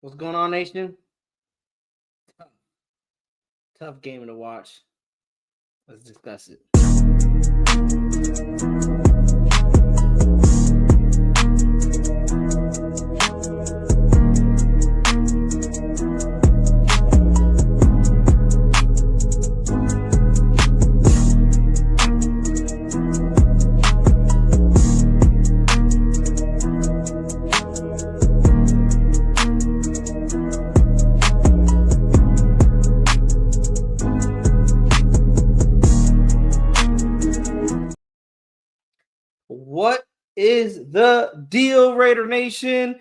What's going on, Nation? Tough game to watch. Let's discuss it. What is the deal, Raider Nation?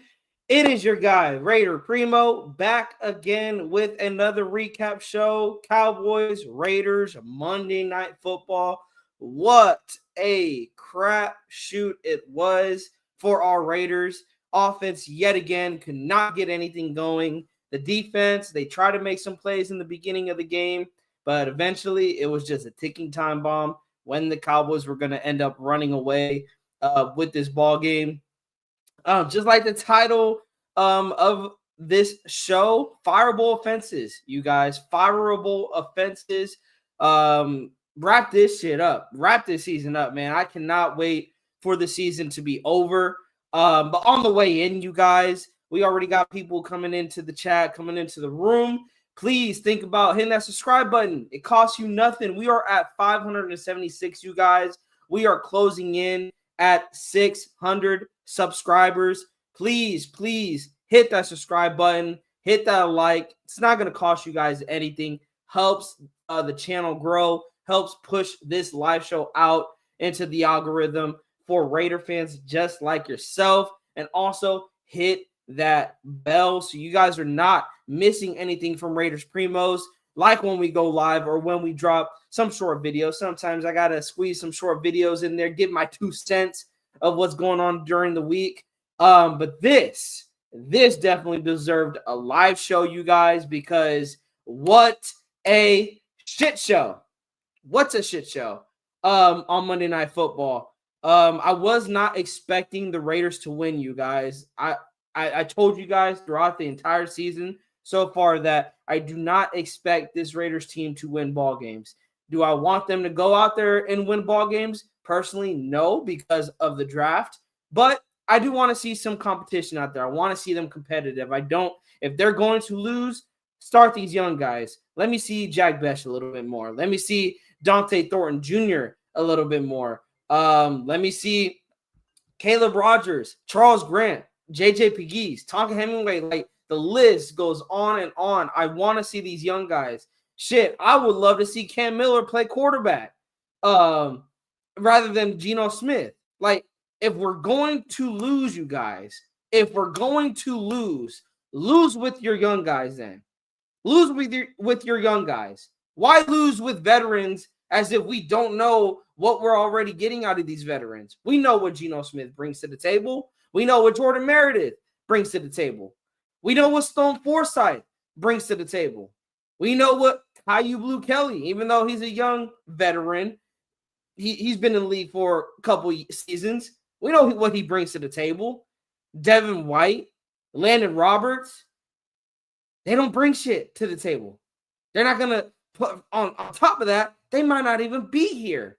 It is your guy, Raider Primo, back again with another recap show. Cowboys, Raiders, Monday Night Football. What a crap shoot it was for our Raiders. Offense, yet again, could not get anything going. The defense, they tried to make some plays in the beginning of the game, but eventually it was just a ticking time bomb when the Cowboys were going to end up running away with this ball game. Just like the title of this show, Fireable offenses, you guys. Fireable offenses. Wrap this shit up. Wrap this season up, man. I cannot wait for the season to be over. But on the way in, you guys, we already got people coming into the chat, coming into the room. Please think about hitting that subscribe button. It costs you nothing. We are at 576, you guys. We are closing in at 600 subscribers. Please hit that subscribe button. Hit that like. It's not going to cost you guys anything. Helps the channel grow. Helps push this live show out into the algorithm for Raider fans just like yourself. And also hit that bell so you guys are not missing anything from Raiders Primos, like when we go live or when we drop some short videos. Sometimes I gotta squeeze some short videos in there, give my 2 cents of what's going on during the week. But this definitely deserved a live show, you guys, because what a shit show. What's a shit show on Monday Night Football. I was not expecting the Raiders to win, you guys. I told you guys throughout the entire season so far that I do not expect this Raiders team to win ball games. Do I want them to go out there and win ball games? Personally, no, because of the draft. But I do want to see some competition out there. I want to see them competitive. If they're going to lose, start these young guys. Let me see Jack Besh a little bit more. Let me see Dante Thornton Jr. a little bit more. Let me see Caleb Rogers, Charles Grant, JJ Pegues, Tonka Hemingway. Like, the list goes on and on. I want to see these young guys. Shit, I would love to see Cam Miller play quarterback rather than Geno Smith. Like, if we're going to lose, you guys, if we're going to lose with your young guys then. Lose with your young guys. Why lose with veterans as if we don't know what we're already getting out of these veterans? We know what Geno Smith brings to the table. We know what Jordan Meredith brings to the table. We know what Stone Forsythe brings to the table. We know what Caillou Blue Kelly, even though he's a young veteran, he's been in the league for a couple seasons. We know what he brings to the table. Devin White, Landon Roberts, they don't bring shit to the table. They're not going to put on top of that, they might not even be here.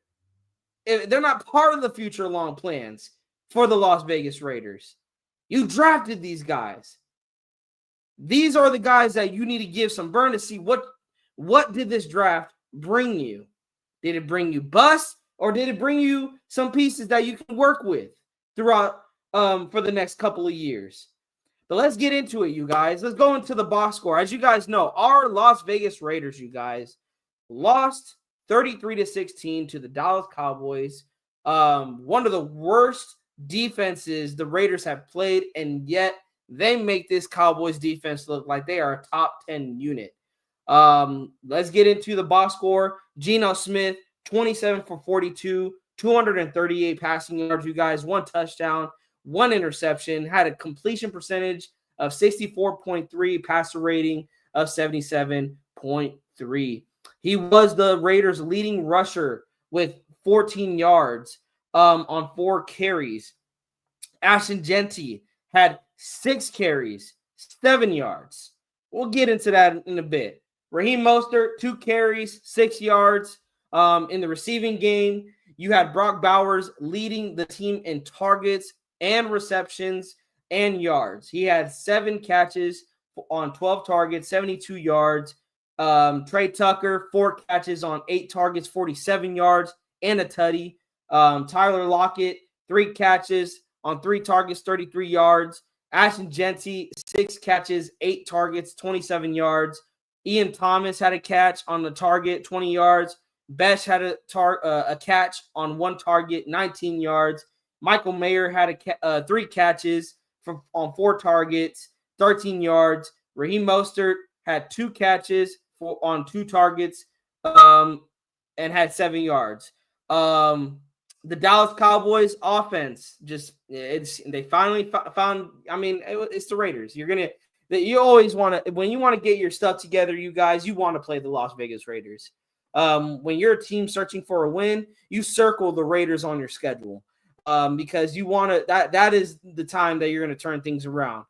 They're not part of the future long plans for the Las Vegas Raiders. You drafted these guys. These are the guys that you need to give some burn to see what did this draft bring you? Did it bring you bust, or did it bring you some pieces that you can work with throughout for the next couple of years? But let's get into it, you guys. Let's go into the box score. As you guys know, our Las Vegas Raiders, you guys, lost 33-16 to the Dallas Cowboys. One of the worst defenses the Raiders have played, and yet they make this Cowboys defense look like they are a top 10 unit. Let's get into the box score. Geno Smith, 27 for 42, 238 passing yards, you guys, 1 touchdown, 1 interception, had a completion percentage of 64.3, passer rating of 77.3. He was the Raiders' leading rusher with 14 yards on 4 carries. Ashton Genty had 6 carries, 7 yards. We'll get into that in a bit. Raheem Mostert, 2 carries, 6 yards. In the receiving game, you had Brock Bowers leading the team in targets and receptions and yards. He had 7 catches on 12 targets, 72 yards. Trey Tucker, 4 catches on 8 targets, 47 yards, and a tutty. Tyler Lockett, 3 catches on 3 targets, 33 yards. Ashton Jeanty, 6 catches, 8 targets, 27 yards. Ian Thomas had a catch on the target, 20 yards. Besh had a catch on 1 target, 19 yards. Michael Mayer had 3 catches on 4 targets, 13 yards. Raheem Mostert had 2 catches on 2 targets and had 7 yards. The Dallas Cowboys offense they finally found. I mean, it's the Raiders. You always want to, when you want to get your stuff together, you guys, you want to play the Las Vegas Raiders. When you're a team searching for a win, you circle the Raiders on your schedule because you want to. That is the time that you're going to turn things around.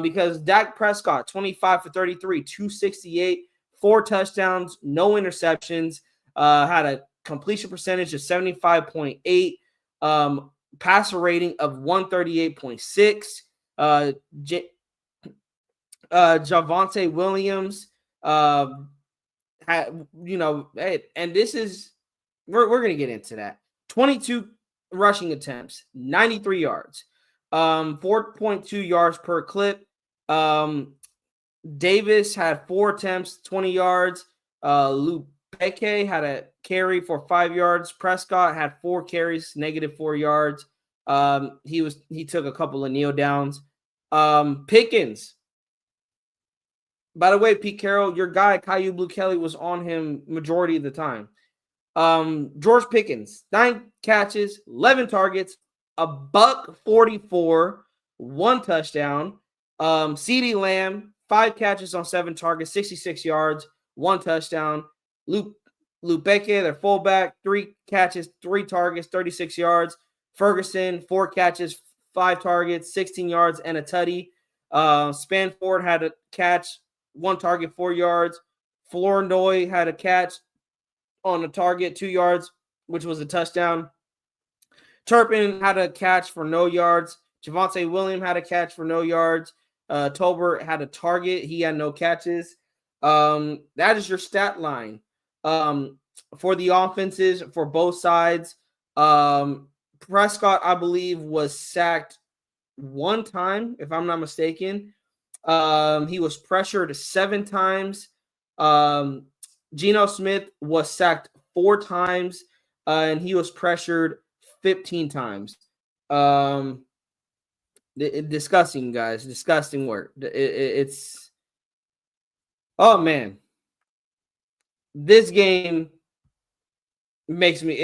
Because Dak Prescott, 25 for 33, 268, 4 touchdowns, no interceptions, had a completion percentage of 75.8, passer rating of 138.6. Javonte Williams had, and this is we're gonna get into that. 22 rushing attempts, 93 yards, 4.2 yards per clip. Davis had 4 attempts, 20 yards. Luke Peke had a carry for 5 yards. Prescott had 4 carries, -4 yards. He took a couple of kneel downs. Pickens. By the way, Pete Carroll, your guy Caillou Blue Kelly was on him majority of the time. George Pickens, 9 catches, 11 targets, $144, 1 touchdown. CeeDee Lamb, 5 catches on 7 targets, 66 yards, 1 touchdown. Luke Becke, their fullback, 3 catches, 3 targets, 36 yards. Ferguson, 4 catches, 5 targets, 16 yards, and a tutty. Spanford had a catch, 1 target, 4 yards. Flournoy had a catch on a target, 2 yards, which was a touchdown. Turpin had a catch for no yards. Javonte Williams had a catch for no yards. Tolbert had a target. He had no catches. That is your stat line. For the offenses, for both sides, Prescott, I believe, was sacked 1 time, if I'm not mistaken. He was pressured 7 times. Geno Smith was sacked 4 times, and he was pressured 15 times. Disgusting, guys. Disgusting work. It's oh man. This game makes me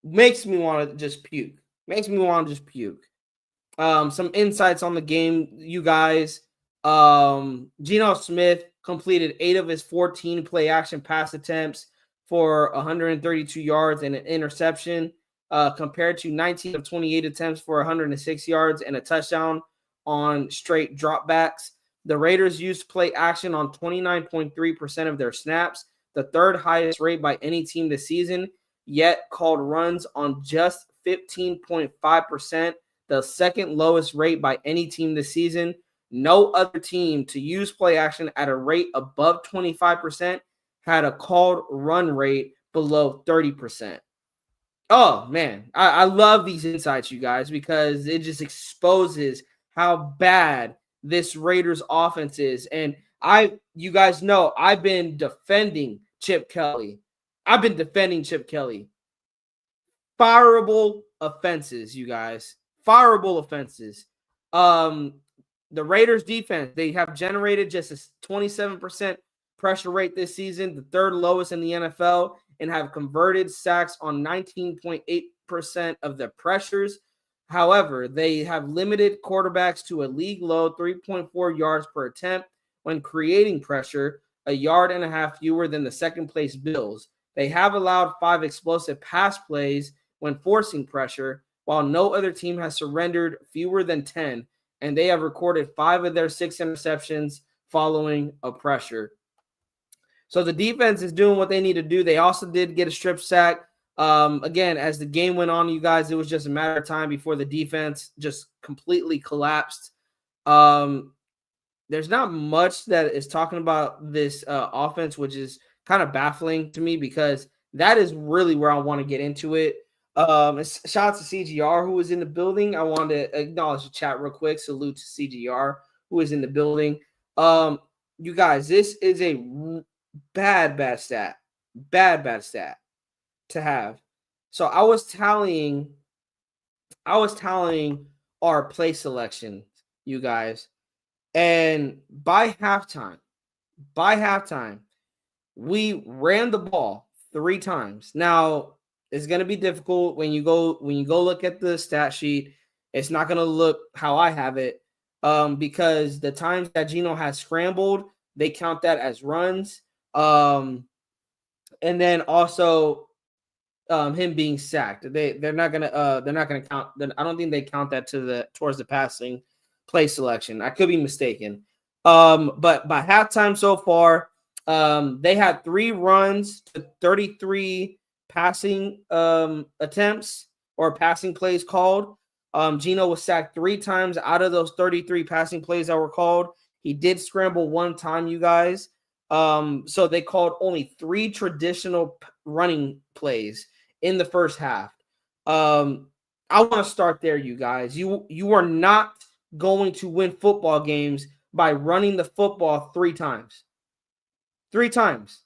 want to just puke. Makes me want to just puke. Some insights on the game, you guys. Geno Smith completed 8 of his 14 play action pass attempts for 132 yards and an interception, compared to 19 of 28 attempts for 106 yards and a touchdown on straight dropbacks. The Raiders used play action on 29.3% of their snaps, the 3rd highest rate by any team this season, yet called runs on just 15.5%, the 2nd lowest rate by any team this season. No other team to use play action at a rate above 25% had a called run rate below 30%. Oh, man. I love these insights, you guys, because it just exposes how bad this Raiders offense is. And you guys know I've been defending Chip Kelly. Fireable offenses, you guys. Fireable offenses. The Raiders defense, they have generated just a 27% pressure rate this season, the 3rd lowest in the NFL, and have converted sacks on 19.8% of their pressures. However, they have limited quarterbacks to a league low 3.4 yards per attempt when creating pressure, a yard and a half fewer than the 2nd place Bills. They have allowed 5 explosive pass plays when forcing pressure, while no other team has surrendered fewer than 10. and they have recorded 5 of their 6 interceptions following a pressure. So the defense is doing what they need to do. They also did get a strip sack. Again, as the game went on, you guys, it was just a matter of time before the defense just completely collapsed. There's not much that is talking about this offense, which is kind of baffling to me because that is really where I want to get into it. Shout out to CGR who was in the building. I want to acknowledge the chat real quick. Salute to CGR who is in the building. You guys, this is a bad stat. Bad stat to have. So I was tallying our play selection, you guys. And by halftime, we ran the ball 3 times. Now, it's going to be difficult when you go look at the stat sheet. It's not going to look how I have it because the times that Geno has scrambled, they count that as runs. And then also him being sacked. They're not gonna count. I don't think they count that towards the passing play selection. I could be mistaken. But by halftime so far, they had 3 runs to 33 passing attempts or passing plays called. Geno was sacked 3 times out of those 33 passing plays that were called. He did scramble 1 time, you guys. So they called only 3 traditional running plays in the first half. I want to start there, you guys. You are not going to win football games by running the football 3 times. 3 times.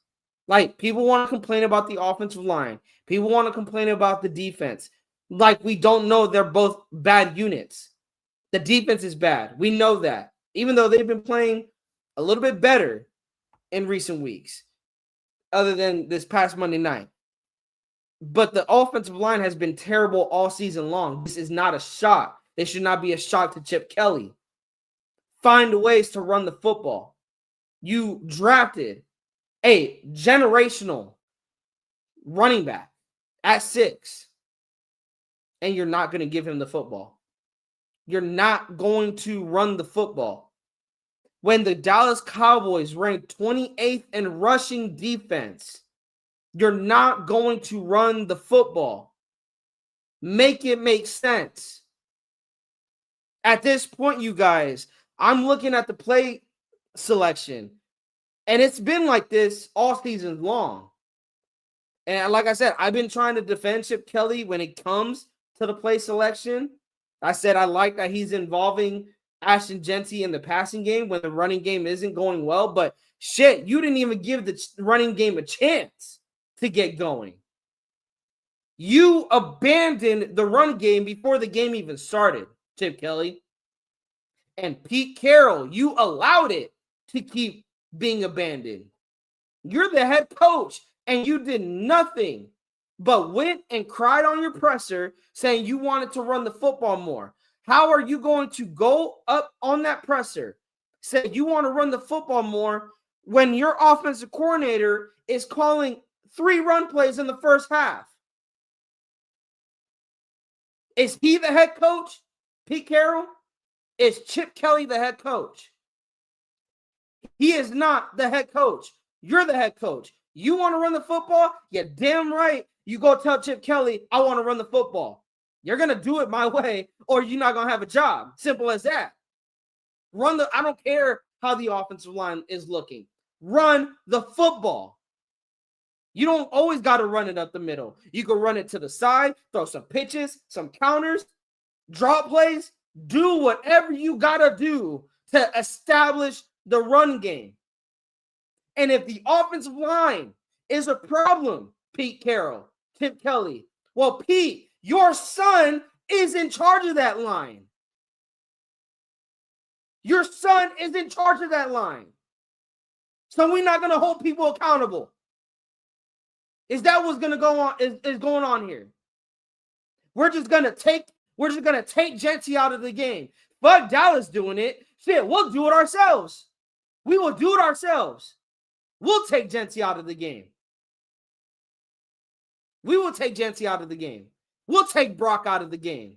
Like, people want to complain about the offensive line. People want to complain about the defense. Like, we don't know they're both bad units. The defense is bad. We know that. Even though they've been playing a little bit better in recent weeks, other than this past Monday night. But the offensive line has been terrible all season long. This is not a shock. This should not be a shock to Chip Kelly. Find ways to run the football. You drafted a generational running back at 6, and you're not going to give him the football. You're not going to run the football. When the Dallas Cowboys ranked 28th in rushing defense, you're not going to run the football. Make it make sense. At this point, you guys, I'm looking at the play selection, and it's been like this all season long. And like I said, I've been trying to defend Chip Kelly when it comes to the play selection. I said I like that he's involving Ashton Jeanty in the passing game when the running game isn't going well. But shit, you didn't even give the running game a chance to get going. You abandoned the run game before the game even started, Chip Kelly. And Pete Carroll, you allowed it to keep being abandoned. You're the head coach, and you did nothing but went and cried on your presser saying you wanted to run the football more. How are you going to go up on that presser, say you want to run the football more, when your offensive coordinator is calling 3 run plays in the first half? Is he the head coach, Pete Carroll? Is Chip Kelly the head coach? He is not the head coach. You're the head coach. You want to run the football? Yeah, damn right. You go tell Chip Kelly, I want to run the football. You're going to do it my way, or you're not going to have a job. Simple as that. I don't care how the offensive line is looking. Run the football. You don't always got to run it up the middle. You can run it to the side, throw some pitches, some counters, drop plays. Do whatever you got to do to establish the run game. And if the offensive line is a problem, Pete Carroll, Chip Kelly, well, Pete, your son is in charge of that line. Your son is in charge of that line. So we're not going to hold people accountable. Is that what's going to go on? Is going on here? We're just going to take Jeanty out of the game. Fuck Dallas doing it. Shit, we'll do it ourselves. We will do it ourselves. We'll take Jeanty out of the game. We will take Jeanty out of the game. We'll take Brock out of the game.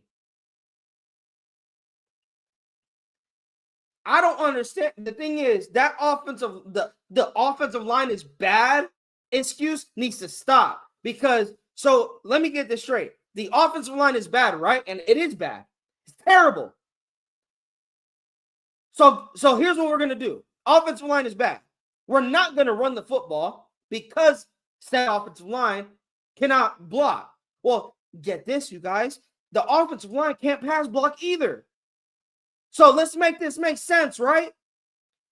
I don't understand. The thing is, that the offensive line is bad. Excuse needs to stop because so let me get this straight. The offensive line is bad, right? And it is bad. It's terrible. So here's what we're gonna do. Offensive line is bad. We're not gonna run the football because said offensive line cannot block. Well, get this, you guys. The offensive line can't pass block either. So let's make this make sense, right?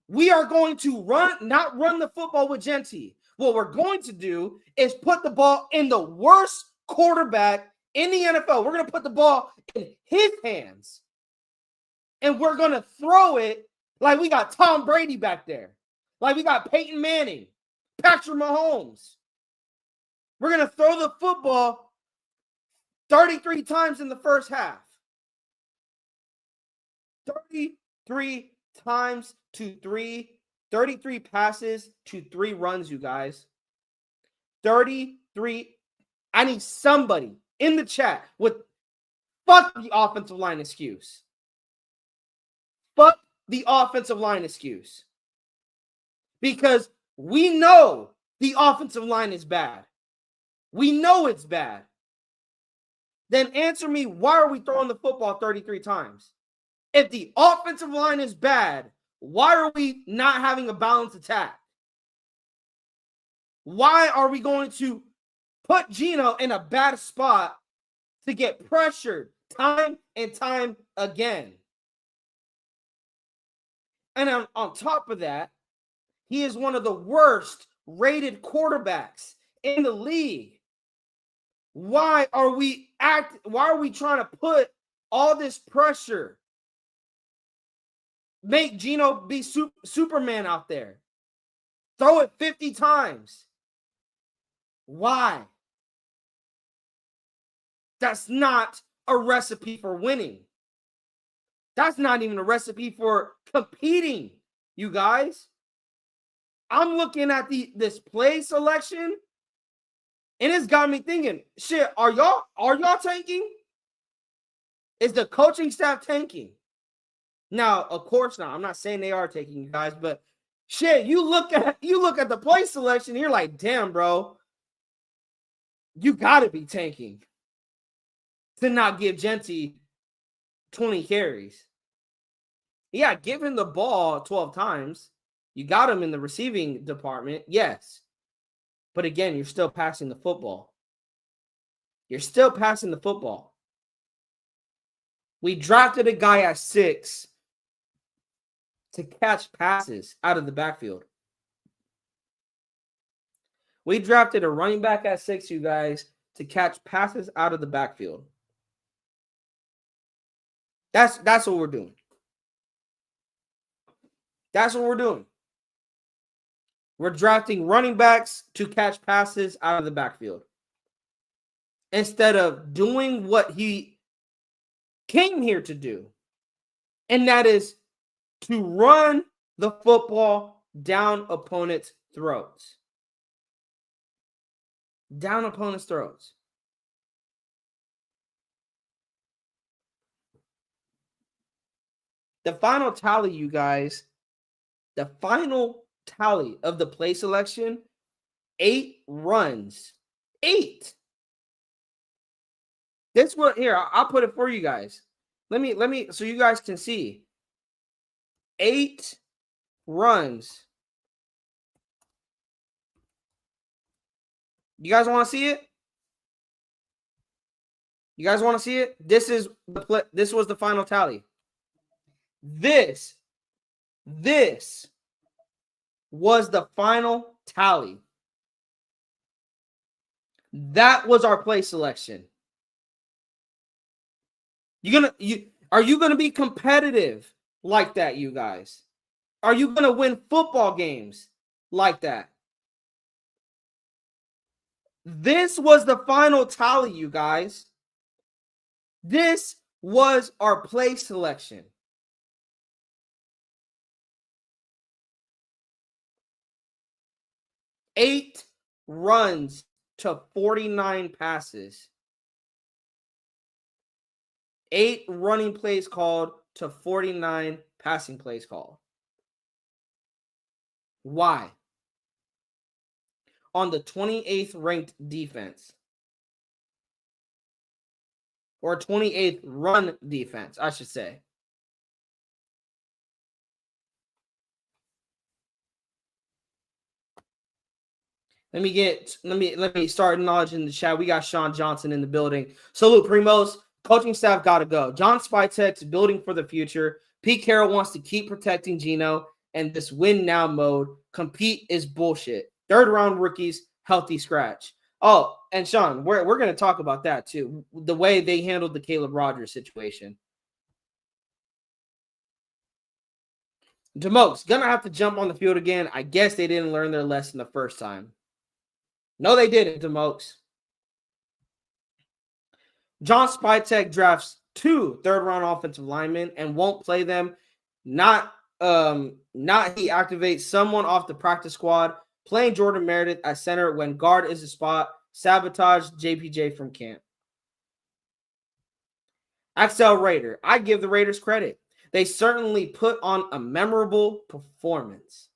We are going to not run the football with Genty. What we're going to do is put the ball in the worst quarterback in the NFL. We're going to put the ball in his hands. And we're going to throw it like we got Tom Brady back there. Like we got Peyton Manning, Patrick Mahomes. We're going to throw the football 33 times in the first half. 33 times to 33 passes to 3 runs, you guys. 33. I need somebody in the chat with fuck the offensive line excuse. Fuck the offensive line excuse. Because we know the offensive line is bad. We know it's bad. Then answer me, why are we throwing the football 33 times? If the offensive line is bad, why are we not having a balanced attack? Why are we going to put Geno in a bad spot to get pressured time and time again? And on top of that, he is one of the worst rated quarterbacks in the league. Why are we trying to put all this pressure? Make Geno be Superman out there. Throw it 50 times. Why? That's not a recipe for winning. That's not even a recipe for competing, you guys. I'm looking at this play selection, and it's got me thinking, shit, are y'all tanking? Is the coaching staff tanking? Now, of course not. I'm not saying they are taking, you guys, but shit, you look at the play selection, and you're like, damn, bro, you gotta be tanking to not give Genty 20 carries. Yeah, give him the ball 12 times. You got him in the receiving department, yes. But again, you're still passing the football. You're still passing the football. We drafted a guy at 6 to catch passes out of the backfield. We drafted a running back at 6, you guys, to catch passes out of the backfield. That's what we're doing. That's what we're doing. We're drafting running backs to catch passes out of the backfield instead of doing what he came here to do, and that is to run the football down opponents' throats. Down opponents' throats. The final tally, you guys, the final tally of the play selection, 8 runs. 8. This one here, I'll put it for you guys. Let me so you guys can see. 8 runs. You guys want to see it? You guys want to see it? This was the final tally. This was the final tally. That was our play selection. Are you gonna be competitive like that, you guys? Are you gonna win football games like that? This was the final tally, you guys. This was our play selection. Eight runs to 49 passes. 8 running plays called to 49 passing plays called. Why? On the 28th ranked defense. Or 28th run defense, I should say. Let me start acknowledging the chat. We got Sean Johnson in the building. Salute, Primos. Coaching staff got to go. John Spytek's building for the future. Pete Carroll wants to keep protecting Geno, and this win now mode. Compete is bullshit. Third round rookies, healthy scratch. Oh, and Sean, we're going to talk about that too. The way they handled the Caleb Rogers situation. Demokes gonna have to jump on the field again. I guess they didn't learn their lesson the first time. No, they didn't, Demokes. John Spytek drafts 2 third-round offensive linemen and won't play them. Not he activates someone off the practice squad, playing Jordan Meredith at center when guard is a spot, sabotage JPJ from camp. Axel Raider. I give the Raiders credit. They certainly put on a memorable performance.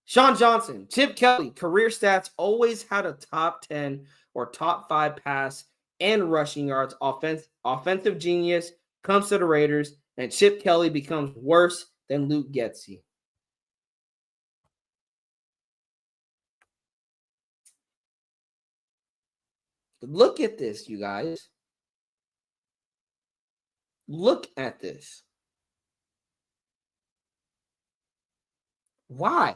Sean Johnson, Chip Kelly, career stats always had a top 10 or top 5 pass and rushing yards. Offensive genius comes to the Raiders, and Chip Kelly becomes worse than Luke Getsy. Look at this, you guys. Look at this. Why?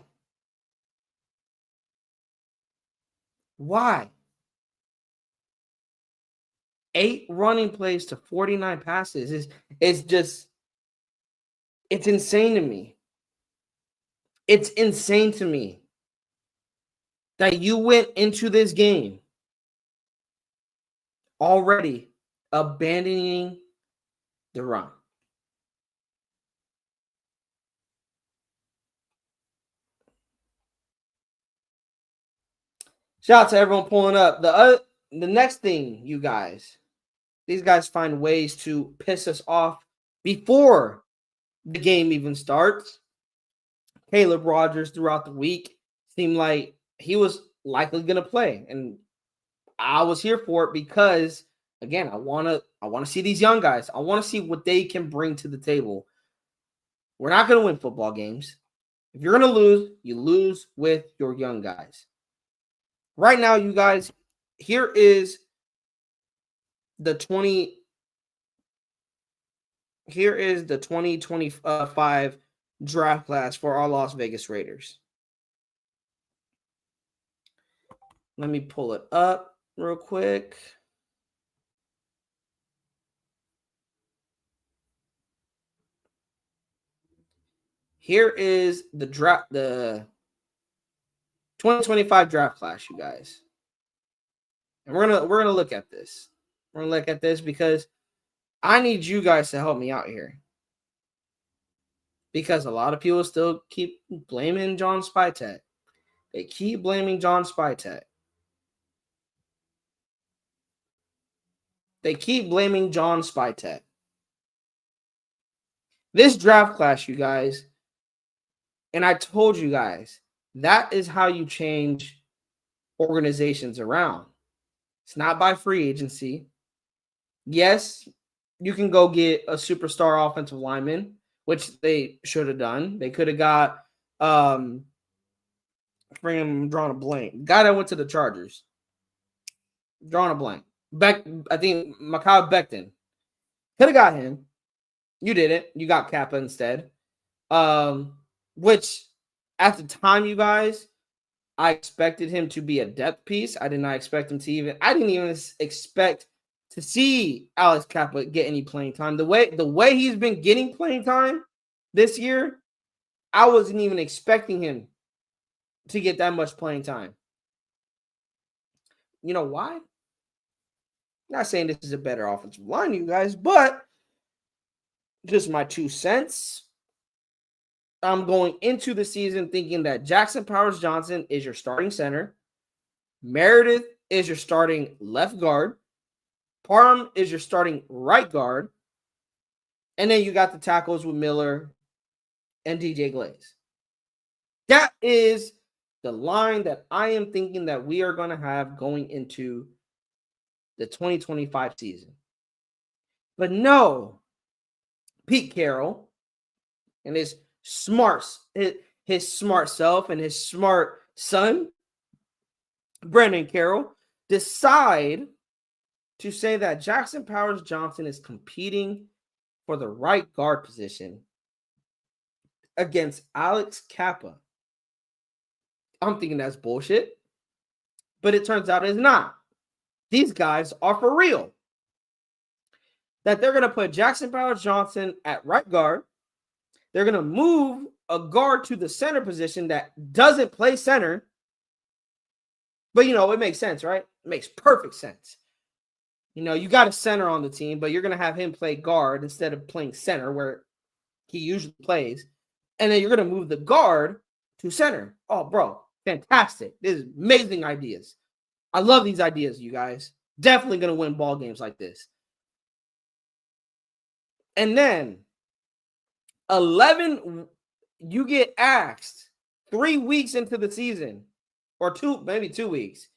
Why? 8 running plays to 49 passes. It's insane to me. It's insane to me that you went into this game already abandoning the run. Shout out to everyone pulling up. The next thing, you guys, these guys find ways to piss us off before the game even starts. Caleb Rogers throughout the week seemed like he was likely going to play, and I was here for it because, again, I want to see these young guys. I want to see what they can bring to the table. We're not going to win football games. If you're going to lose, you lose with your young guys. Right now, you guys, here is the 2025 draft class for our Las Vegas Raiders. Let me pull it up real quick. Here is the 2025 draft class, you guys. And we're gonna look at this. We're gonna look at this because I need you guys to help me out here. Because a lot of people still keep blaming John Spytek. They keep blaming John Spytek. They keep blaming John Spytek. This draft class, you guys, and I told you guys, that is how you change organizations around. It's not by free agency. Yes, you can go get a superstar offensive lineman, which they should have done. They could have got I'm drawing a blank. Guy that went to the Chargers. Drawing a blank. I think Mekhi Becton. Could have got him. You didn't. You got Kappa instead. Which at the time, you guys, I expected him to be a depth piece. I did not expect him to I didn't even expect to see Alex Kappa get any playing time. The way he's been getting playing time this year, I wasn't even expecting him to get that much playing time. You know why? I'm not saying this is a better offensive line, you guys, but just my 2 cents. I'm going into the season thinking that Jackson Powers Johnson is your starting center. Meredith is your starting left guard. Parham is your starting right guard. And then you got the tackles with Miller and DJ Glaze. That is the line that I am thinking that we are going to have going into the 2025 season. But no, Pete Carroll and his smart self and his smart son, Brandon Carroll, decide to say that Jackson Powers Johnson is competing for the right guard position against Alex Kappa. I'm thinking that's bullshit, but it turns out it's not. These guys are for real. That they're going to put Jackson Powers Johnson at right guard. They're going to move a guard to the center position that doesn't play center. But, it makes sense, right? It makes perfect sense. You got a center on the team, but you're going to have him play guard instead of playing center where he usually plays. And then you're going to move the guard to center. Oh, bro, fantastic. This is amazing ideas. I love these ideas, you guys. Definitely going to win ball games like this. And then 11, you get asked 3 weeks into the season, or maybe 2 weeks.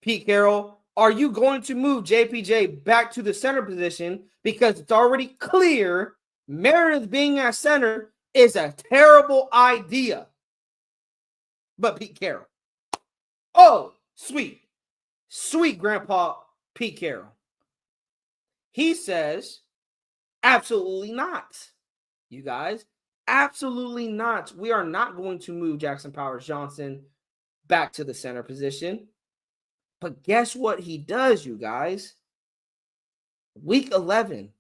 Pete Carroll, are you going to move JPJ back to the center position? Because it's already clear Meredith being at center is a terrible idea. But Pete Carroll, oh, sweet Grandpa Pete Carroll. He says, absolutely not, you guys. Absolutely not. We are not going to move Jackson Powers Johnson back to the center position. But guess what he does, you guys? Week 11,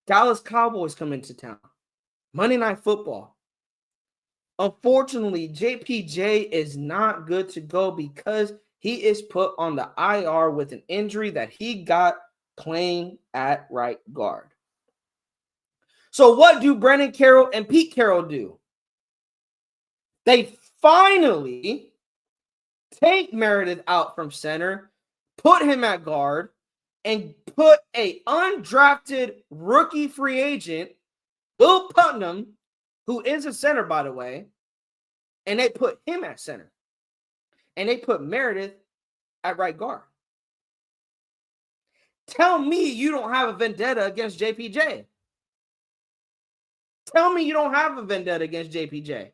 Dallas Cowboys come into town. Monday Night Football. Unfortunately, JPJ is not good to go because he is put on the IR with an injury that he got playing at right guard. So what do Brandon Carroll and Pete Carroll do? They finally take Meredith out from center, put him at guard, and put a undrafted rookie free agent, Will Putnam, who is a center, by the way, and they put him at center. And they put Meredith at right guard. Tell me you don't have a vendetta against JPJ. Tell me you don't have a vendetta against JPJ.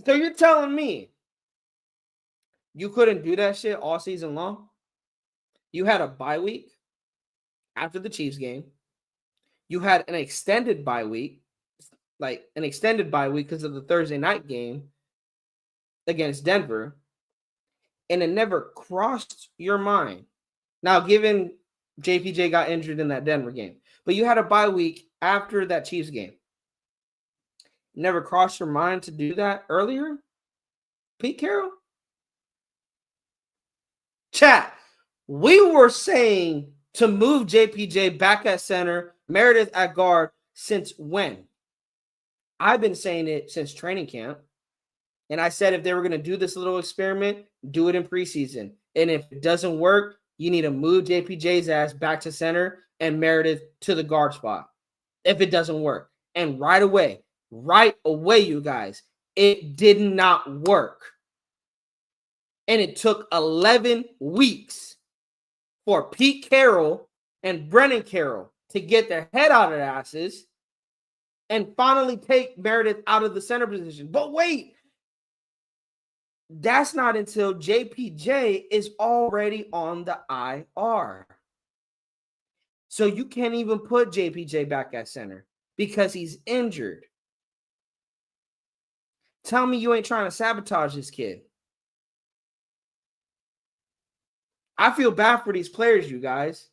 So you're telling me you couldn't do that shit all season long? You had a bye week after the Chiefs game. You had an extended bye week, because of the Thursday night game against Denver. And it never crossed your mind. Now, given JPJ got injured in that Denver game, but you had a bye week after that Chiefs game. Never crossed your mind to do that earlier? Pete Carroll? Chat, we were saying to move JPJ back at center, Meredith at guard, since when? I've been saying it since training camp. And I said if they were going to do this little experiment, do it in preseason. And if it doesn't work, you need to move JPJ's ass back to center and Meredith to the guard spot. If it doesn't work. And right away, you guys, it did not work. And it took 11 weeks for Pete Carroll and Brennan Carroll to get their head out of their asses and finally take Meredith out of the center position. But wait, that's not until JPJ is already on the IR. So you can't even put JPJ back at center because he's injured. Tell me you ain't trying to sabotage this kid. I feel bad for these players, you guys.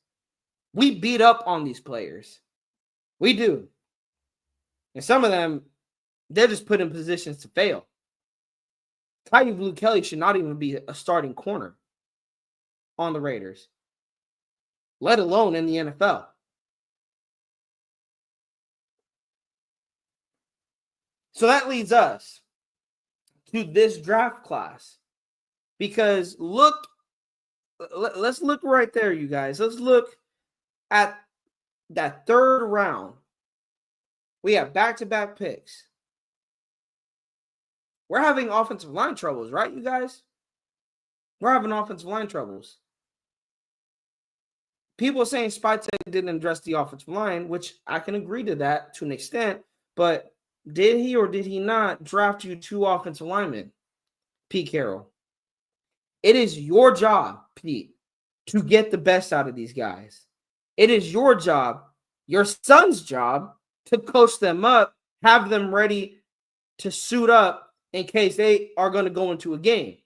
We beat up on these players. We do. And some of them, they're just put in positions to fail. Tyree Blue Kelly should not even be a starting corner on the Raiders, let alone in the NFL. So that leads us to this draft class. Because let's look right there, you guys. Let's look at that third round, we have back-to-back picks. We're having offensive line troubles, right, you guys? We're having offensive line troubles. People are saying Spytek didn't address the offensive line, which I can agree to that to an extent, but did he or did he not draft you 2 offensive linemen, Pete Carroll? It is your job, Pete, to get the best out of these guys. It is your job, your son's job, to coach them up, have them ready to suit up in case they are going to go into a game.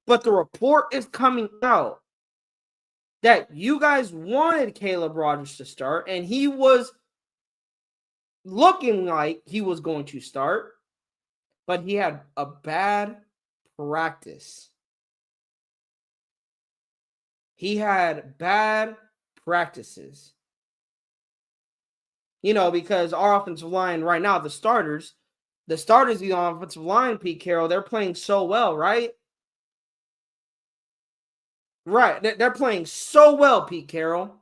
But the report is coming out that you guys wanted Caleb Rogers to start, and he was looking like he was going to start, but he had a bad practice. He had bad practices. You know, because our offensive line right now, the starters of the offensive line, Pete Carroll, they're playing so well, right? Right. They're playing so well, Pete Carroll,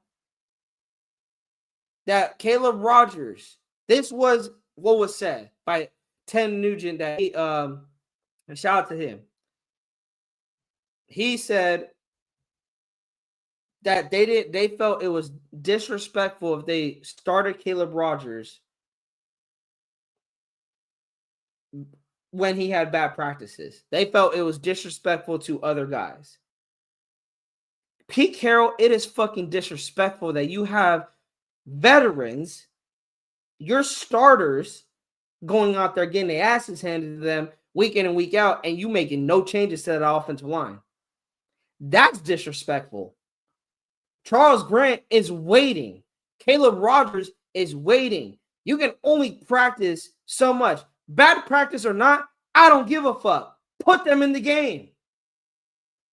that Caleb Rogers, this was what was said by Ted Nugent, that he, shout out to him. He said that they felt it was disrespectful if they started Caleb Rogers when he had bad practices. They felt it was disrespectful to other guys. Pete Carroll, it is fucking disrespectful that you have veterans, your starters, going out there getting their asses handed to them week in and week out, and you making no changes to that offensive line. That's disrespectful. Charles Grant is waiting. Caleb Rogers is waiting. You can only practice so much. Bad practice or not, I don't give a fuck. Put them in the game.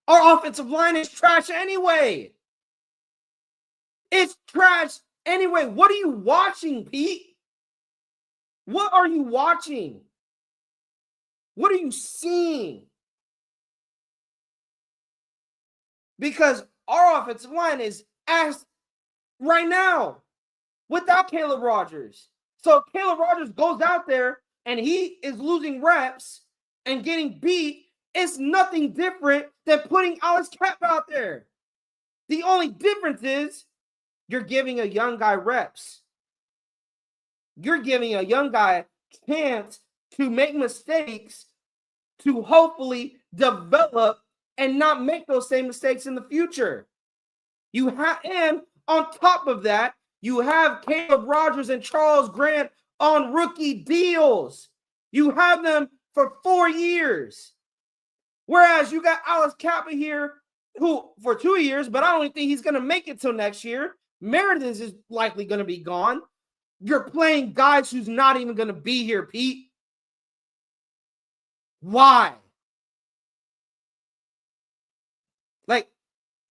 Our offensive line is trash anyway. It's trash anyway. What are you watching, Pete? What are you watching? What are you seeing? Because our offensive line is ass right now without Caleb Rogers. So Caleb Rogers goes out there and he is losing reps and getting beat. It's nothing different than putting Alex Cap out there. The only difference is you're giving a young guy reps. You're giving a young guy a chance to make mistakes to hopefully develop and not make those same mistakes in the future. And on top of that, you have Caleb Rogers and Charles Grant on rookie deals. You have them for 4 years. Whereas you got Alex Kappa here, who for 2 years, but I don't think he's going to make it till next year. Meredith is likely going to be gone. You're playing guys who's not even going to be here, Pete. Why? Like,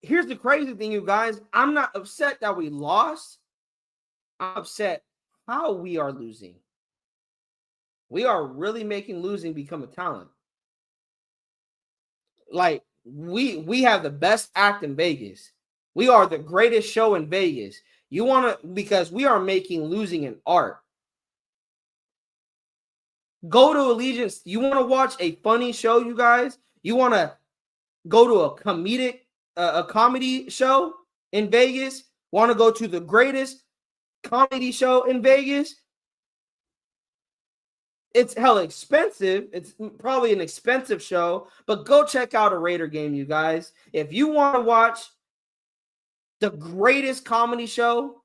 here's the crazy thing, you guys. I'm not upset that we lost. I'm upset how we are losing. We are really making losing become a talent. Like, we have the best act in Vegas. We are the greatest show in Vegas. Because we are making losing an art. Go to Allegiance. You want to watch a funny show, you guys? You want to go to a comedy show in Vegas? Want to go to the greatest comedy show in Vegas? It's hella expensive. It's probably an expensive show, but go check out a Raider game, you guys. If you want to watch the greatest comedy show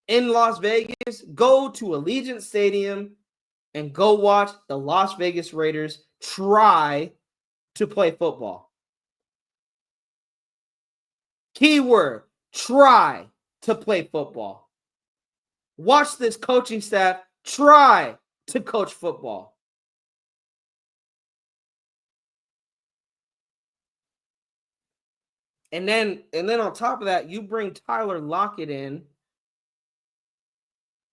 in Las Vegas, go to Allegiant Stadium and go watch the Las Vegas Raiders try to play football. Keyword, try to play football. Watch this coaching staff try to coach football. And then on top of that, you bring Tyler Lockett in,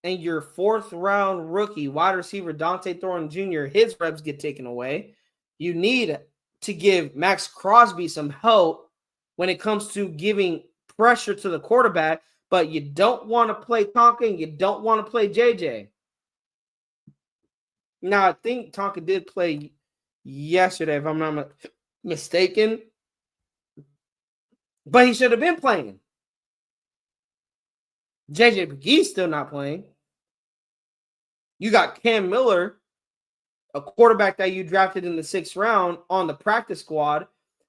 and your 4th round rookie wide receiver Dante Thornton Jr., his reps get taken away. You need to give Max Crosby some help when it comes to giving pressure to the quarterback, but you don't want to play Tonka and you don't want to play JJ. Now, I think Tonka did play yesterday, if I'm not mistaken. But he should have been playing. JJ McGee's still not playing. You got Cam Miller, a quarterback that you drafted in the 6th round, on the practice squad,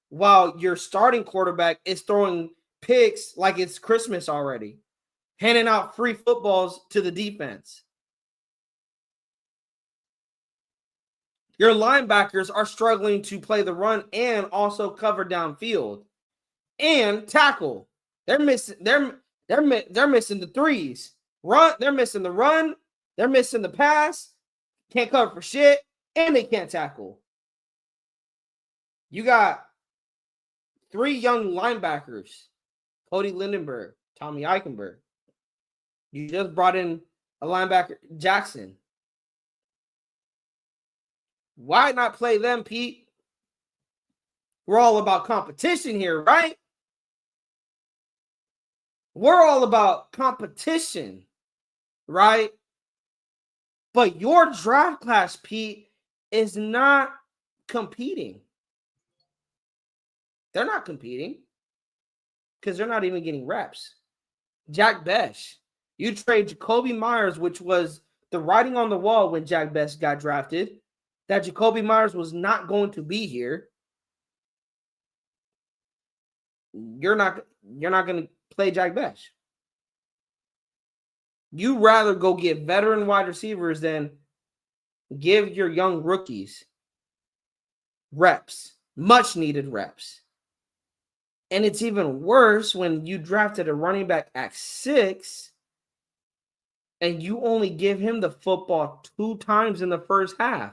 while your starting quarterback is throwing picks like it's Christmas already, handing out free footballs to the defense. Your linebackers are struggling to play the run and also cover downfield and tackle. They're missing the threes. They're missing the run. They're missing the pass. Can't cover for shit, and they can't tackle. You got 3 young linebackers: Cody Lindenberg, Tommy Eichenberg. You just brought in a linebacker, Jackson. Why not play them, Pete? We're all about competition here, right? We're all about competition, right? But your draft class, Pete, is not competing. They're not competing because they're not even getting reps. Jack Bech, you trade Jacoby Myers, which was the writing on the wall when Jack Bech got drafted, that Jacoby Myers was not going to be here. You're not going to play Jack Bech. You rather go get veteran wide receivers than give your young rookies reps, much needed reps. And it's even worse when you drafted a running back at 6 and you only give him the football 2 times in the first half.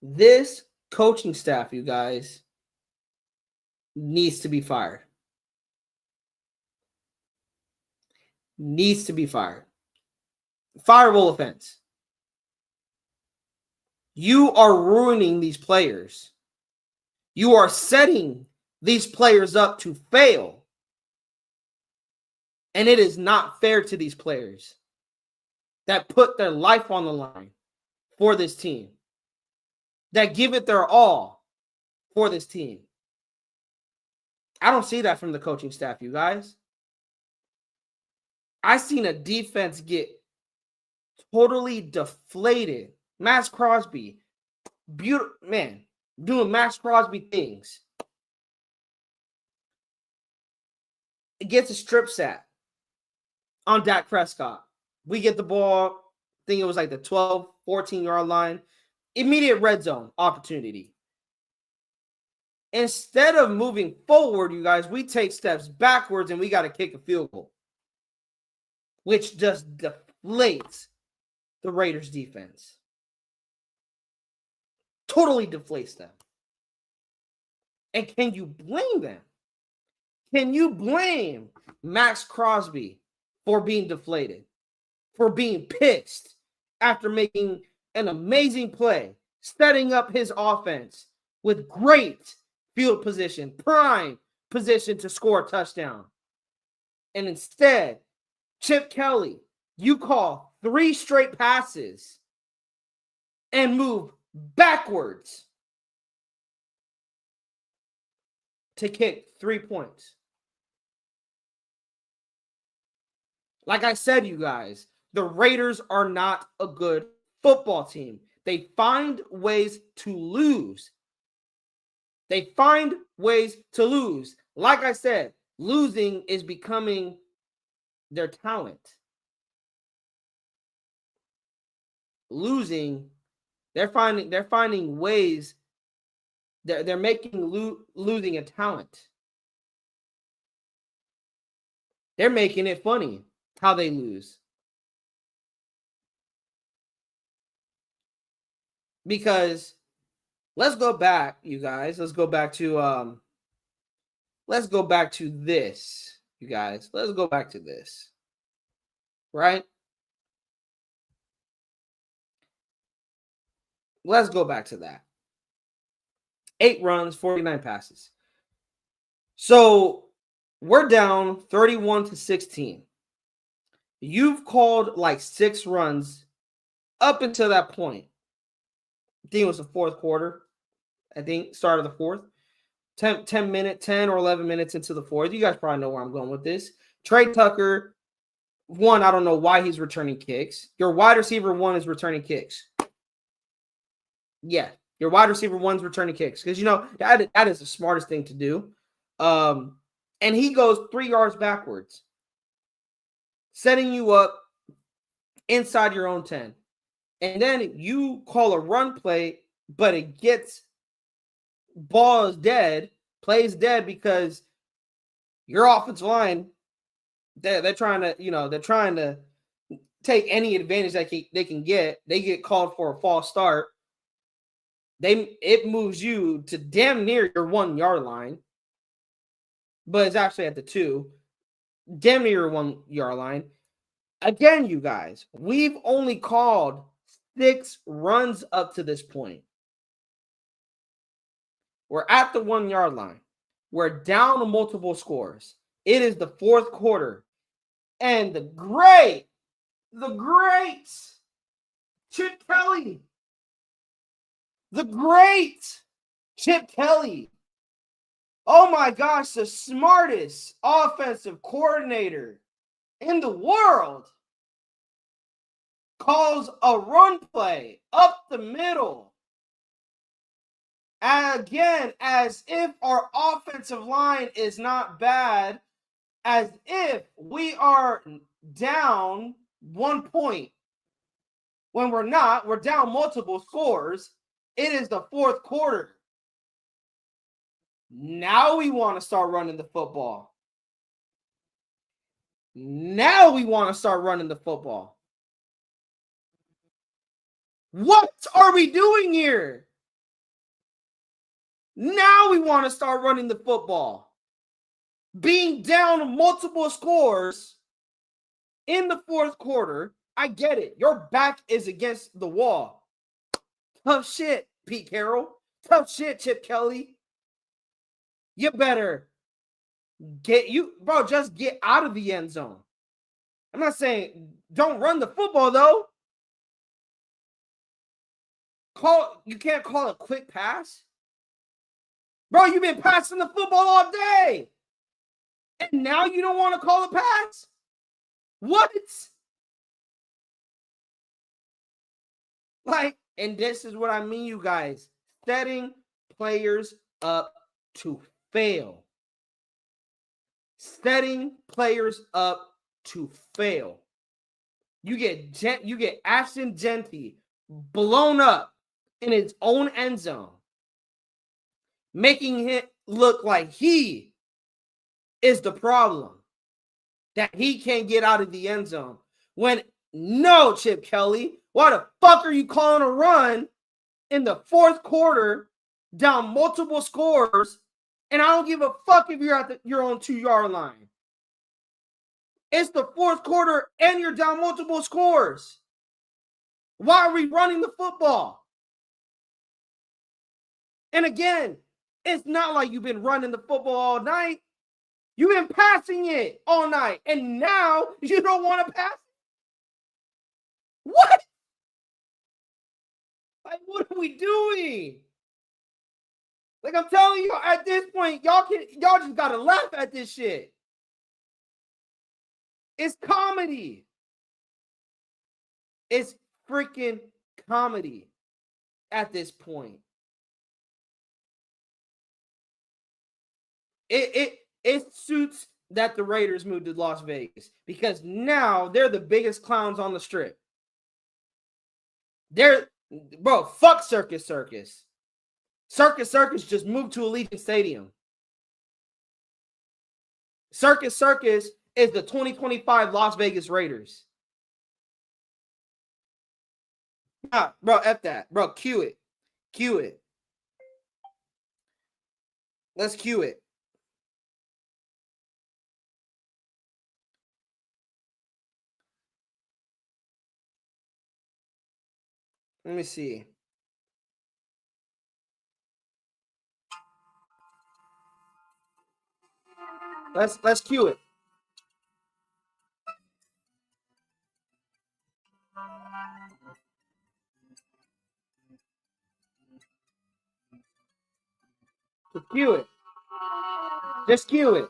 This coaching staff, you guys, needs to be fired. Needs to be fired. Fireable offense. You are ruining these players. You are setting these players up to fail. And it is not fair to these players that put their life on the line for this team, that give it their all for this team. I don't see that from the coaching staff, you guys. I seen a defense get totally deflated. Max Crosby, beautiful man, doing Max Crosby things. It gets a strip sack on Dak Prescott. We get the ball, I think it was like the 12, 14-yard line. Immediate red zone opportunity. Instead of moving forward, you guys, we take steps backwards and we got to kick a field goal, which just deflates the Raiders defense. Totally deflates them. And can you blame them? Can you blame Max Crosby for being deflated, for being pissed after making an amazing play, setting up his offense with great field position, prime position to score a touchdown? And instead, Chip Kelly, you call 3 straight passes and move backwards to kick 3 points. Like I said, you guys, the Raiders are not a good football team. They find ways to lose. They find ways to lose. Like I said, losing is becoming their talent. Losing, they're finding ways. They're making losing a talent. They're making it funny how they lose. Because let's go back, you guys. Let's go back to this, you guys. Let's go back to this. Right? let's go back to that. 8 runs, 49 passes. So we're down 31-16. You've called like 6 runs up until that point. I think it was the fourth quarter. I think start of the fourth. 10 or 11 minutes into the fourth. You guys probably know where I'm going with this. Trey Tucker, one, I don't know why he's returning kicks. Your wide receiver 1 is returning kicks. Yeah, your wide receiver 1's returning kicks because, you know, that is the smartest thing to do. And he goes 3 yards backwards, setting you up inside your own 10. And then you call a run play, but it gets balls dead, plays dead because your offensive line, they're trying to take any advantage that they can get. They get called for a false start. It moves you to damn near your 1 yard line, but it's actually at the 2, damn near your 1 yard line. Again, you guys, we've only called 6 runs up to this point. We're at the 1 yard line. We're down to multiple scores. It is the fourth quarter. And the great Chip Kelly, oh my gosh, the smartest offensive coordinator in the world, calls a run play up the middle. Again, as if our offensive line is not bad, as if we are down 1 point. When we're not, we're down multiple scores. It is the fourth quarter. Now we want to start running the football. What are we doing here? Now we want to start running the football. Being down multiple scores in the fourth quarter, I get it. Your back is against the wall. Tough shit, Pete Carroll. Tough shit, Chip Kelly. You better just get out of the end zone. I'm not saying don't run the football, though. You can't call a quick pass. Bro, you've been passing the football all day. And now you don't want to call a pass? What? And this is what I mean, you guys. Setting players up to fail. You get Ashton Genty blown up in his own end zone, making it look like he is the problem, that he can't get out of the end zone. When no, Chip Kelly, why the fuck are you calling a run in the fourth quarter, down multiple scores, and I don't give a fuck if you're at your own 2 yard line. It's the fourth quarter and you're down multiple scores. Why are we running the football? And again, it's not like you've been running the football all night. You've been passing it all night, and now you don't want to pass it? What? What are we doing? I'm telling you, at this point, y'all just gotta laugh at this shit. It's comedy. It's freaking comedy at this point. It suits that the Raiders moved to Las Vegas because now they're the biggest clowns on the strip. Fuck Circus Circus. Circus Circus just moved to Allegiant Stadium. Circus Circus is the 2025 Las Vegas Raiders. Nah, bro, F that. Bro, cue it. Let's cue it. Let me see. Let's cue it. Just cue it. Just cue it.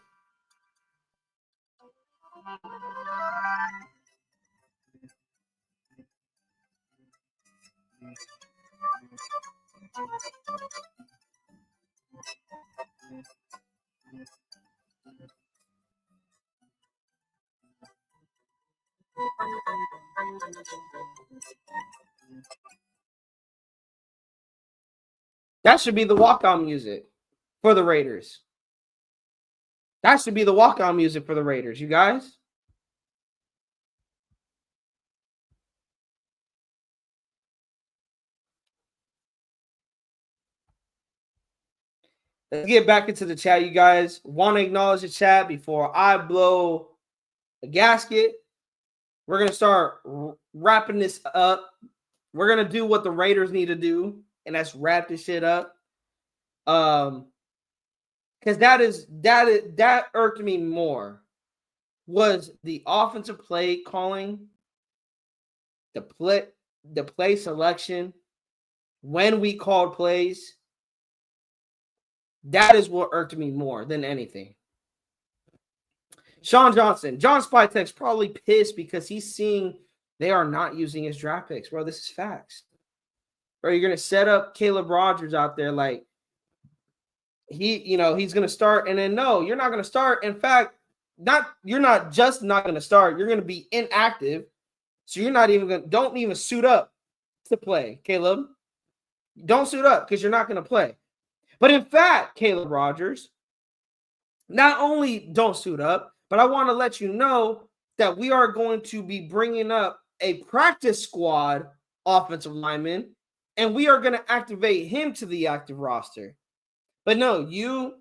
That should be the walk-on music for the Raiders. That should be the walk-on music for the Raiders, you guys. Let's get back into the chat, you guys. Want to acknowledge the chat before I blow the gasket. We're going to start wrapping this up. We're going to do what the Raiders need to do, and that's wrap this shit up. Because that irked me more was the offensive play calling, the play selection, when we called plays. That is what irked me more than anything. Sean Johnson, John Spytek's probably pissed because he's seeing they are not using his draft picks. Bro, this is facts. Bro, you're going to set up Caleb Rogers out there like he's going to start, and then no, you're not going to start. In fact, you're not just not going to start. You're going to be inactive. So you're not even don't even suit up to play, Caleb. Don't suit up because you're not going to play. But in fact, Caleb Rogers, not only don't suit up, but I want to let you know that we are going to be bringing up a practice squad offensive lineman, and we are going to activate him to the active roster. But no, you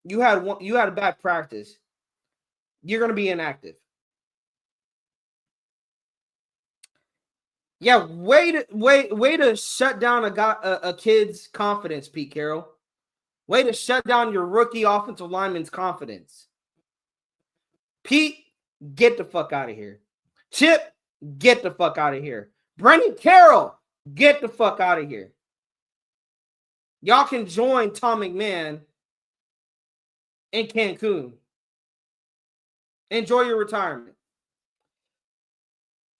had a bad practice. You're going to be inactive. Yeah, way to shut down a kid's confidence, Pete Carroll. Way to shut down your rookie offensive lineman's confidence. Pete, get the fuck out of here. Chip, get the fuck out of here. Brendan Carroll, get the fuck out of here. Y'all can join Tom McMahon in Cancun. Enjoy your retirement.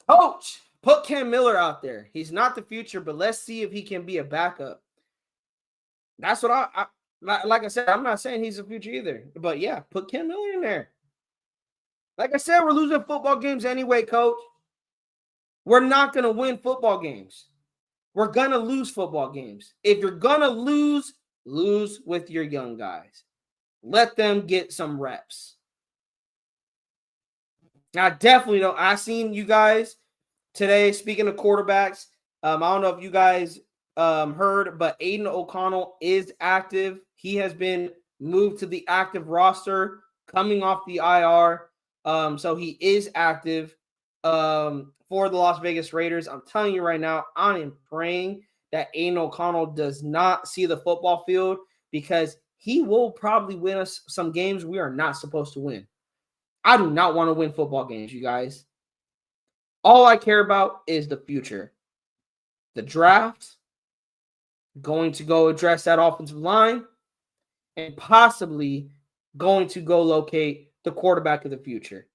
Coach, put Cam Miller out there. He's not the future, but let's see if he can be a backup. That's what I like I said, I'm not saying he's the future either. But yeah, put Cam Miller in there. Like I said, we're losing football games anyway, Coach. We're not going to win football games. We're going to lose football games. If you're going to lose with your young guys. Let them get some reps. I definitely don't. I seen you guys today, speaking of quarterbacks. I don't know if you guys heard, but Aiden O'Connell is active. He has been moved to the active roster, coming off the IR. So he is active for the Las Vegas Raiders. I'm telling you right now, I am praying that Aiden O'Connell does not see the football field because he will probably win us some games we are not supposed to win. I do not want to win football games, you guys. All I care about is the future. The draft, going to go address that offensive line, and possibly going to go locate the quarterback of the future.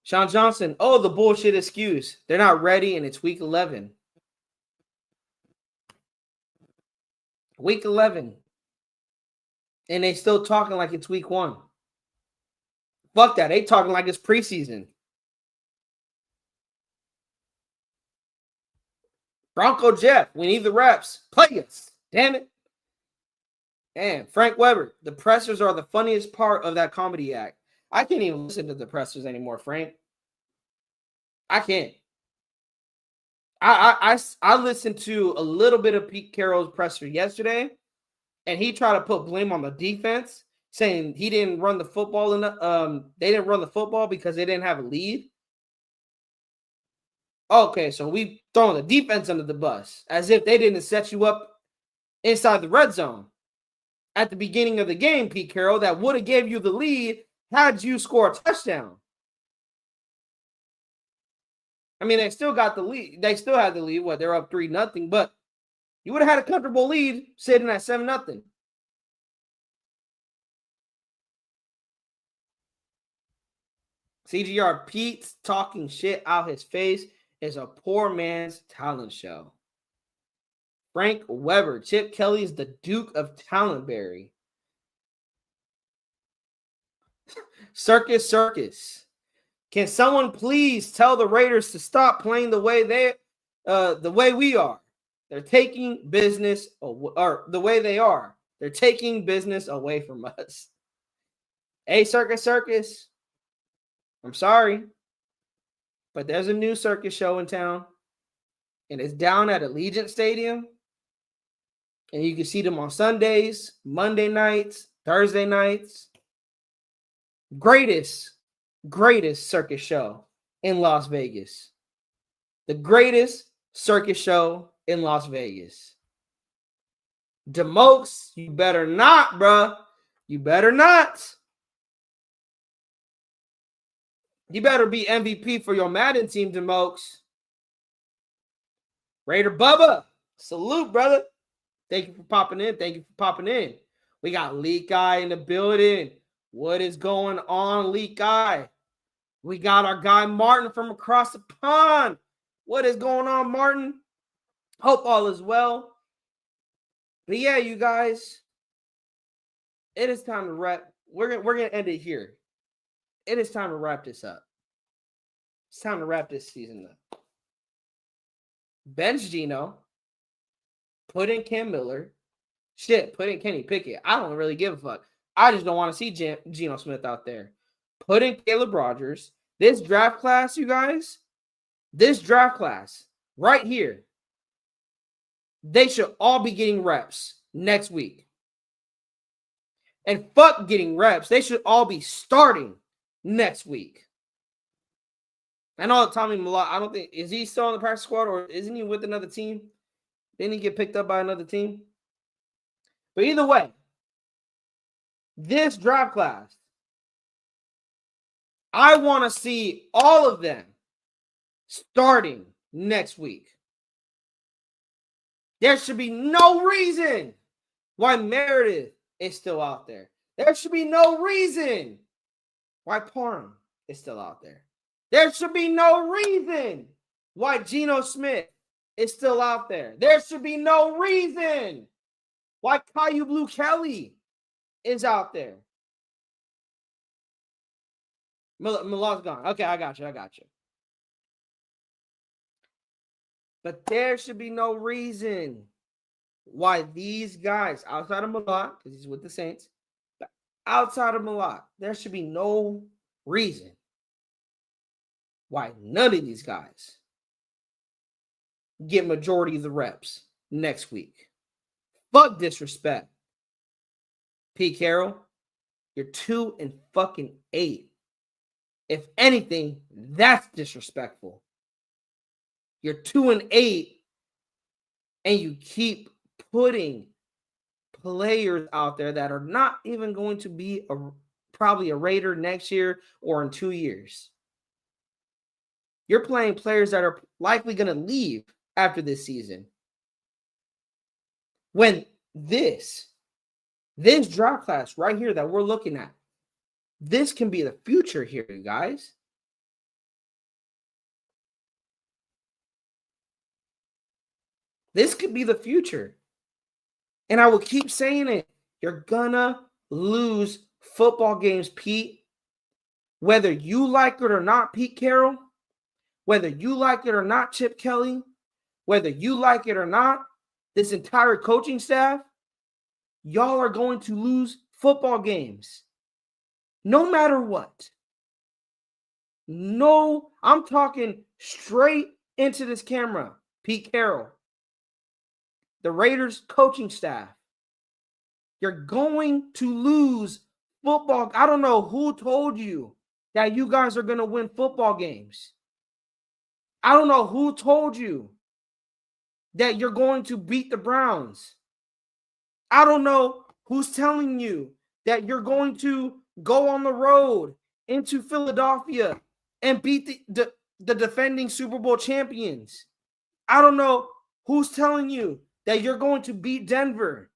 Sean Johnson, the bullshit excuse. They're not ready, and it's week 11. Week 11. And they still talking like it's week 1. Fuck that. They talking like it's preseason. Bronco Jeff, we need the reps. Play us. Damn it. And Frank Weber, the pressers are the funniest part of that comedy act. I can't even listen to the pressers anymore, Frank. I can't. I listened to a little bit of Pete Carroll's presser yesterday, and he tried to put blame on the defense, saying he didn't run the football they didn't run the football because they didn't have a lead. Okay, so we throwing the defense under the bus as if they didn't set you up inside the red zone at the beginning of the game, Pete Carroll, that would have gave you the lead had you score a touchdown. I mean, they still got the lead. They still had the lead. What, they're up 3-0, but you would have had a comfortable lead sitting at 7-0. CGR Pete's talking shit out his face is a poor man's talent show. Frank Weber, Chip Kelly is the Duke of Talentberry. Circus. Can someone please tell the Raiders to stop playing the way we are? They're taking business, or the way they are. They're taking business away from us. Hey, Circus. I'm sorry, but there's a new circus show in town, and it's down at Allegiant Stadium. And you can see them on Sundays, Monday nights, Thursday nights. Greatest circus show in Las Vegas. The greatest circus show in Las Vegas. DeMokes, you better not, bruh. You better not. You better be MVP for your Madden team, DeMokes. Raider Bubba, salute, brother. Thank you for popping in. We got Leak Eye in the building. What is going on, Leak Eye? We got our guy Martin from across the pond. What is going on, Martin? Hope all is well. But yeah, you guys, it is time to wrap. We're gonna end it here. It is time to wrap this up. It's time to wrap this season up. Bench Geno. Put in Cam Miller. Shit, put in Kenny Pickett. I don't really give a fuck. I just don't want to see Geno Smith out there. Put in Caleb Rogers. This draft class, you guys, right here, they should all be getting reps next week. And fuck getting reps. They should all be starting next week. I know Tommy Malott, I don't think, is he still on the practice squad or isn't he with another team? Didn't he get picked up by another team? But either way, this draft class, I want to see all of them starting next week. There should be no reason why Meredith is still out there. There should be no reason why Parham is still out there. There should be no reason why Geno Smith is still out there. There should be no reason why Caillou Blue Kelly is out there. Milo's gone. Okay, I got you. But there should be no reason why these guys, outside of Malott, because he's with the Saints, but outside of Malott, there should be no reason why none of these guys get majority of the reps next week. Fuck disrespect. Pete Carroll, you're 2-8. If anything, that's disrespectful. You're 2-8, and you keep putting players out there that are not even going to be probably a Raider next year or in 2 years. You're playing players that are likely going to leave after this season. When this draft class right here that we're looking at, this can be the future here, you guys. This could be the future. And I will keep saying it. You're gonna lose football games, Pete. Whether you like it or not, Pete Carroll, whether you like it or not, Chip Kelly, whether you like it or not, this entire coaching staff, y'all are going to lose football games. No matter what. No, I'm talking straight into this camera, Pete Carroll. The Raiders coaching staff. You're going to lose football. I don't know who told you that you guys are going to win football games. I don't know who told you that you're going to beat the Browns. I don't know who's telling you that you're going to go on the road into Philadelphia and beat the defending Super Bowl champions. I don't know who's telling you that you're going to beat Denver.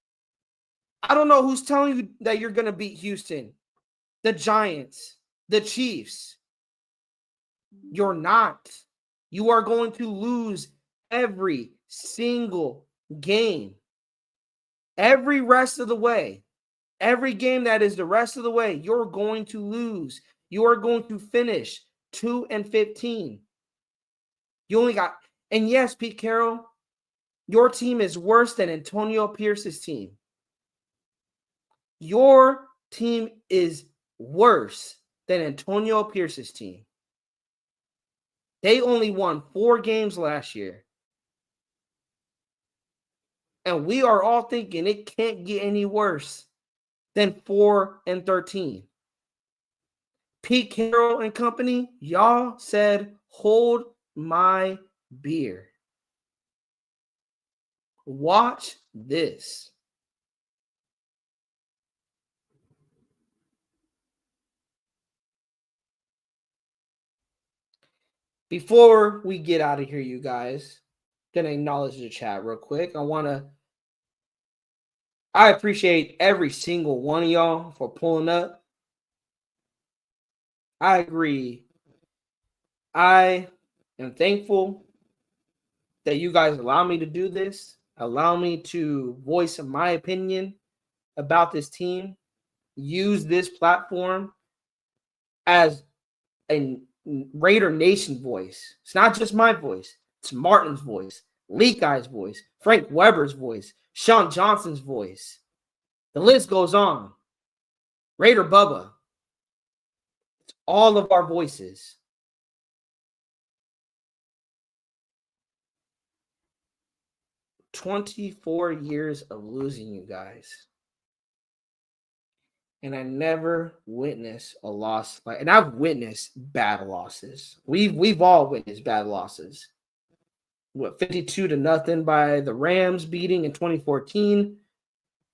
I don't know who's telling you that you're going to beat Houston, the Giants, the Chiefs. You're not. You are going to lose every single game. Every rest of the way. Every game that is the rest of the way, you're going to lose. You are going to finish 2-15. You only got, and yes, Pete Carroll, your team is worse than Antonio Pierce's team. Your team is worse than Antonio Pierce's team. They only won 4 games last year. And we are all thinking it can't get any worse than 4-13. Pete Carroll and company, y'all said, hold my beer. Watch this. Before we get out of here, you guys, gonna acknowledge the chat real quick. I appreciate every single one of y'all for pulling up. I agree. I am thankful that you guys allow me to do this, allow me to voice my opinion about this team, use this platform as a Raider Nation voice. It's not just my voice. It's Martin's voice, Lee Guy's voice, Frank Weber's voice, Sean Johnson's voice. The list goes on. Raider Bubba. It's all of our voices. "24 years of losing, you guys. And I never witnessed a loss and I've witnessed bad losses. We've all witnessed bad losses. 52-0 by the Rams beating in 2014,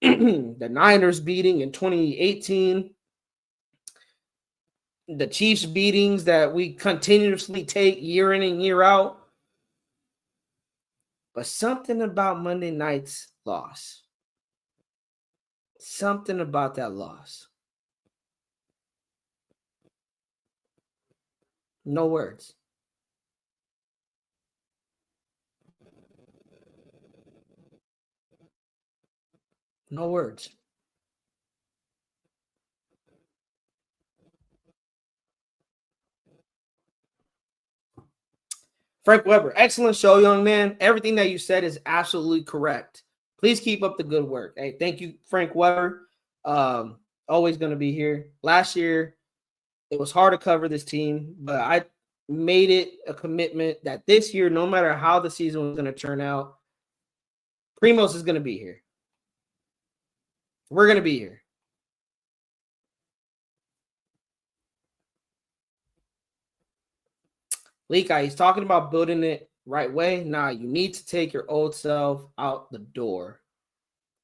the Niners beating in 2018, the Chiefs beatings that we continuously take year in and year out. But something about Monday night's loss. Something about that loss. No words. No words. Frank Weber, excellent show, young man. Everything that you said is absolutely correct. Please keep up the good work. Hey, thank you, Frank Weber. Always going to be here. Last year, it was hard to cover this team, but I made it a commitment that this year, no matter how the season was going to turn out, Primos is going to be here. We're going to be here. Leaka, he's talking about building it right way. Nah, you need to take your old self out the door.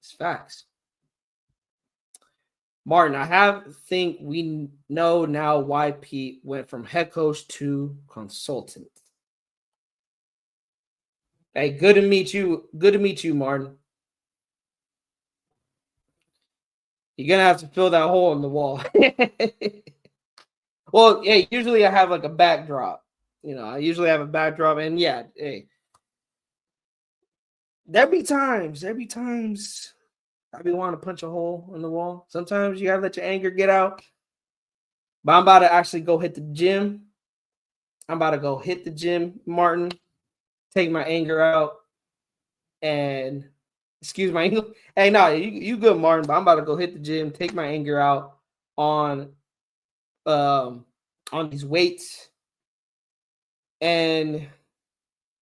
It's facts. Martin, think we know now why Pete went from head coach to consultant. Hey, good to meet you. Good to meet you, Martin. You're going to have to fill that hole in the wall. Well, hey, usually I have like a backdrop. I usually have a backdrop. And yeah, hey, there be times I be wanting to punch a hole in the wall. Sometimes you got to let your anger get out. But I'm about to actually go hit the gym. Martin. Take my anger out. And excuse my English. Hey, no, you good, Martin. But I'm about to go hit the gym, take my anger out on these weights. And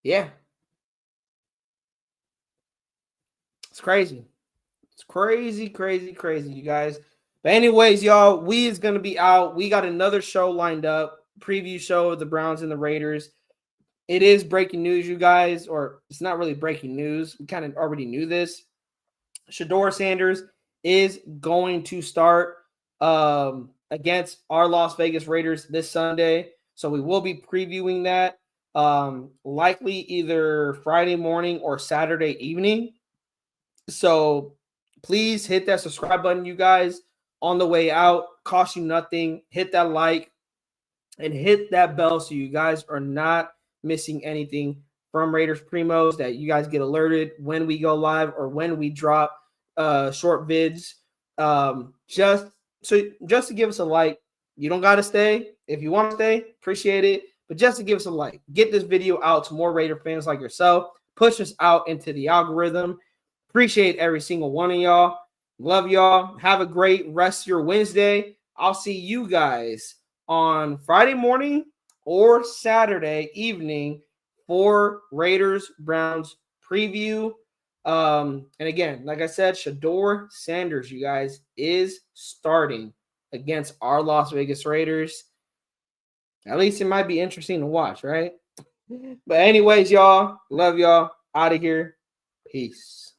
yeah. It's crazy. It's crazy, you guys. But anyways, y'all, we is going to be out. We got another show lined up, preview show of the Browns and the Raiders. it is breaking news, you guys, or it's not really breaking news. We kind of already knew this. Shedeur Sanders is going to start against our Las Vegas Raiders this Sunday. So we will be previewing that likely either Friday morning or Saturday evening. So please hit that subscribe button, you guys, on the way out. Cost you nothing. Hit that like and hit that bell so you guys are not missing anything from Raiders Primos, that you guys get alerted when we go live or when we drop short vids. Just to give us a like. You don't got to stay. If you want to stay, appreciate it. But just to give us a like, get this video out to more Raider fans like yourself. Push us out into the algorithm. Appreciate every single one of y'all. Love y'all. Have a great rest of your Wednesday. I'll see you guys on Friday morning or Saturday evening for Raiders Browns preview. And again, like I said, Shedeur Sanders, you guys, is starting against our Las Vegas Raiders. At least it might be interesting to watch, right? But anyways, y'all, love y'all. Out of here. Peace.